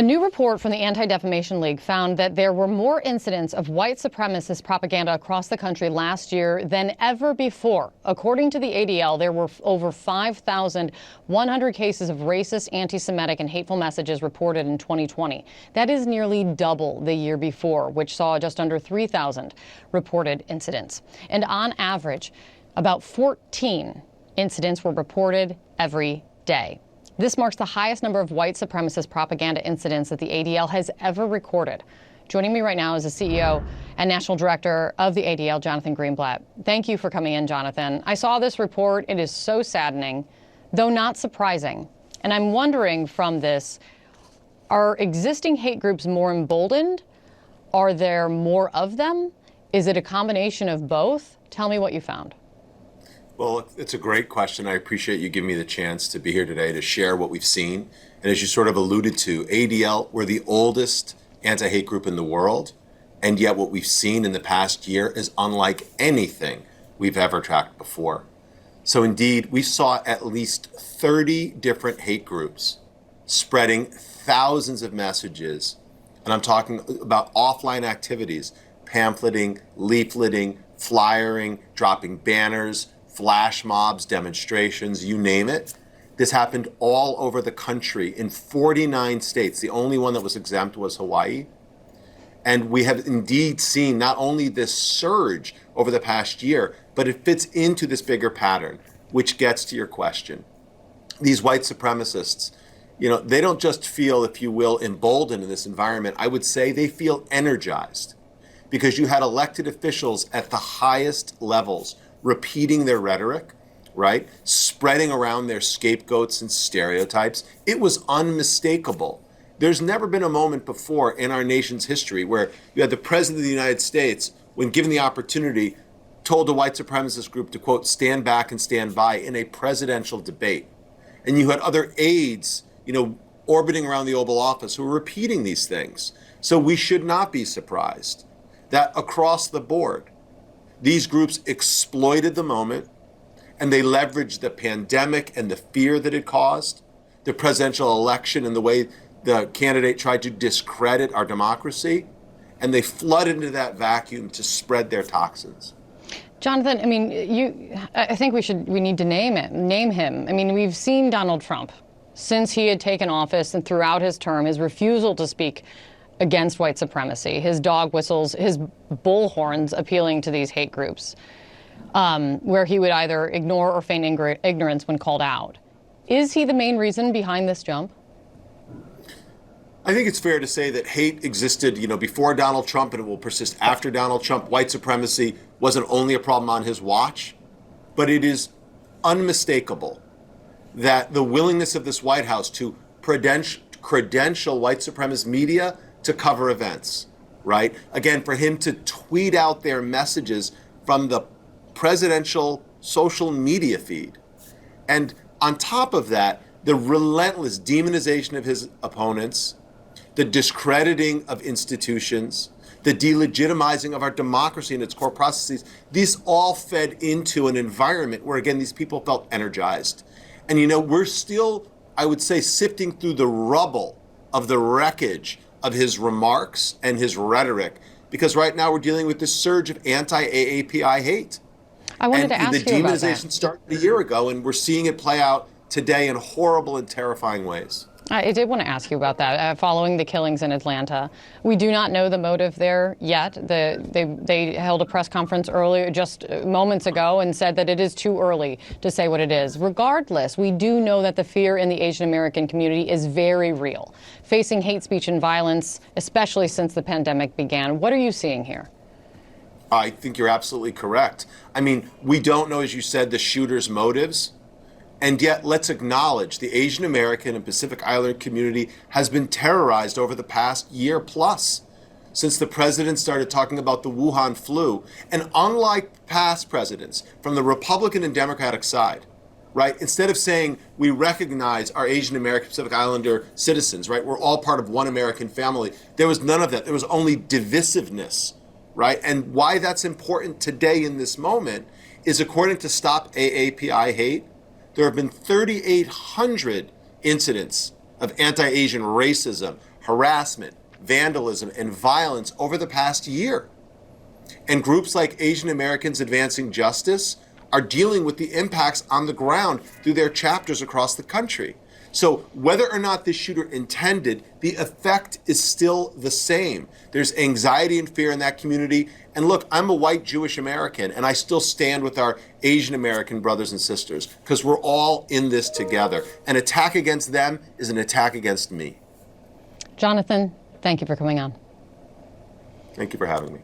A new report from the Anti-Defamation League found that there were more incidents of white supremacist propaganda across the country last year than ever before. According to the ADL, there were over 5,100 cases of racist, anti-Semitic, and hateful messages reported in 2020. That is nearly double the year before, which saw just under 3,000 reported incidents. And on average, about 14 incidents were reported every day. This marks the highest number of white supremacist propaganda incidents that the ADL has ever recorded. Joining me right now is the CEO and National Director of the ADL, Jonathan Greenblatt. Thank you for coming in, Jonathan. I saw this report. It is so saddening, though not surprising. And I'm wondering from this, are existing hate groups more emboldened? Are there more of them? Is it a combination of both? Tell me what you found. Well, it's a great question. I appreciate you giving me the chance to be here today to share what we've seen. And as you sort of alluded to, ADL, we're the oldest anti-hate group in the world. And yet what we've seen in the past year is unlike anything we've ever tracked before. So indeed, we saw at least 30 different hate groups spreading thousands of messages. And I'm talking about offline activities, pamphleting, leafleting, flyering, dropping banners, flash mobs, demonstrations, you name it. This happened all over the country in 49 states. The only one that was exempt was Hawaii. And we have indeed seen not only this surge over the past year, but it fits into this bigger pattern, which gets to your question. These white supremacists, they don't just feel, if you will, emboldened in this environment. I would say they feel energized because you had elected officials at the highest levels repeating their rhetoric, right? Spreading around their scapegoats and stereotypes. It was unmistakable. There's never been a moment before in our nation's history where you had the President of the United States, when given the opportunity, told a white supremacist group to, quote, stand back and stand by in a presidential debate. And you had other aides, orbiting around the Oval Office who were repeating these things. So we should not be surprised that across the board, these groups exploited the moment, and they leveraged the pandemic and the fear that it caused, the presidential election and the way the candidate tried to discredit our democracy, and they flooded into that vacuum to spread their toxins. Jonathan, I think we need to name him. We've seen Donald Trump since he had taken office and throughout his term, his refusal to speak against white supremacy, his dog whistles, his bullhorns appealing to these hate groups, where he would either ignore or feign ignorance when called out. Is he the main reason behind this jump? I think it's fair to say that hate existed, before Donald Trump, and it will persist after Donald Trump. White supremacy wasn't only a problem on his watch, but it is unmistakable that the willingness of this White House to credential white supremacist media to cover events, right? Again, for him to tweet out their messages from the presidential social media feed. And on top of that, the relentless demonization of his opponents, the discrediting of institutions, the delegitimizing of our democracy and its core processes, these all fed into an environment where, again, these people felt energized. And, we're still, I would say, sifting through the rubble of the wreckage of his remarks and his rhetoric, because right now we're dealing with this surge of anti-AAPI hate. I wanted to ask you about that. The demonization started a year ago, and we're seeing it play out today in horrible and terrifying ways. I did want to ask you about that. Following the killings in Atlanta, we do not know the motive there yet. They held a press conference earlier, just moments ago, and said that it is too early to say what it is. Regardless, we do know that the fear in the Asian American community is very real, facing hate speech and violence, especially since the pandemic began. What are you seeing here? I think you're absolutely correct. We don't know, as you said, the shooter's motives. And yet, let's acknowledge the Asian American and Pacific Islander community has been terrorized over the past year plus, since the president started talking about the Wuhan flu. And unlike past presidents from the Republican and Democratic side, right, instead of saying we recognize our Asian American Pacific Islander citizens, right, we're all part of one American family, there was none of that. There was only divisiveness, right? And why that's important today in this moment is, according to Stop AAPI Hate, there have been 3,800 incidents of anti-Asian racism, harassment, vandalism, and violence over the past year. And groups like Asian Americans Advancing Justice are dealing with the impacts on the ground through their chapters across the country. So whether or not this shooter intended, the effect is still the same. There's anxiety and fear in that community. And look, I'm a white Jewish American, and I still stand with our Asian American brothers and sisters because we're all in this together. An attack against them is an attack against me. Jonathan, thank you for coming on. Thank you for having me.